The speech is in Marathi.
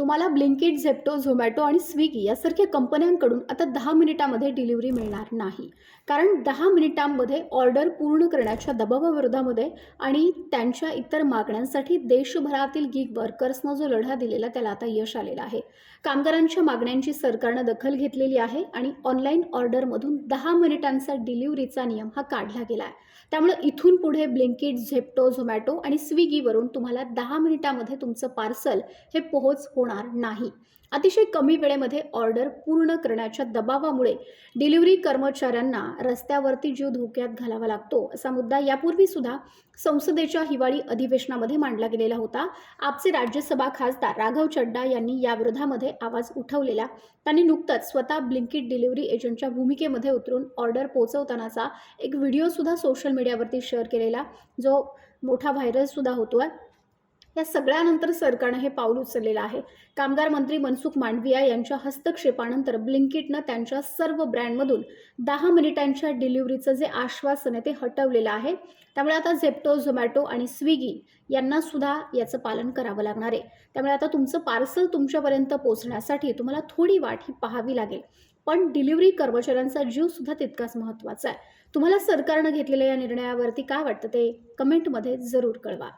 तुम्हाला ब्लिंकिट, झेप्टो, झोमॅटो आणि स्विगी यासारख्या कंपन्यांकडून आता 10 मिनिटांमध्ये डिलिव्हरी मिळणार नाही. कारण 10 मिनिटांमध्ये ऑर्डर पूर्ण करण्याच्या दबावाविरोधामध्ये आणि त्यांच्या इतर मागण्यांसाठी देशभरातील गिग वर्कर्सनं जो लढा दिलेला त्याला आता यश आलेलं आहे. कामगारांच्या मागण्यांची सरकारनं दखल घेतलेली आहे आणि ऑनलाईन ऑर्डरमधून 10 मिनिटांचा डिलिव्हरीचा नियम हा काढला गेला आहे. त्यामुळे इथून पुढे ब्लिंकिट, झेप्टो, झोमॅटो आणि स्विगीवरून तुम्हाला 10 मिनिटांमध्ये तुमचं पार्सल हे पोहोच होणार नाही. अतिशय कमी वेळेमध्ये ऑर्डर पूर्ण करण्याच्या दबावामुळे डिलिव्हरी कर्मचाऱ्यांना रस्त्यावरती जीव धोक्यात घालावा लागतो, असा मुद्दा यापूर्वी सुद्धा संसदेच्या हिवाळी अधिवेशनामध्ये मांडला गेलेला होता. आपचे राज्यसभा खासदार राघव चड्डा यांनी या विरोधामध्ये आवाज उठवलेला. त्यांनी नुकतंच स्वतः ब्लिंकिट डिलिव्हरी एजंटच्या भूमिकेमध्ये उतरून ऑर्डर पोहोचवतानाचा एक व्हिडिओ सुद्धा सोशल मीडियावरती शेअर केलेला, जो मोठा व्हायरल सुद्धा होतोय. या सगळ्यानंतर सरकारनं हे पाऊल उचललेलं आहे. कामगार मंत्री मनसुख मांडविया यांच्या हस्तक्षेपानंतर ब्लिंकिटनं त्यांच्या सर्व ब्रँडमधून 10 मिनिटांच्या डिलिव्हरीचं जे आश्वासन आहे ते हटवलेलं आहे. त्यामुळे आता झेप्टो, झोमॅटो आणि स्विगी यांना सुद्धा याचं पालन करावं लागणार आहे. त्यामुळे आता तुमचं पार्सल तुमच्यापर्यंत पोहोचण्यासाठी तुम्हाला थोडी वाट ही पाहावी लागेल. पण डिलिव्हरी कर्मचाऱ्यांचा जीव सुद्धा तितकाच महत्त्वाचा आहे. तुम्हाला सरकारनं घेतलेल्या या निर्णयावरती काय वाटतं ते कमेंटमध्ये जरूर कळवा.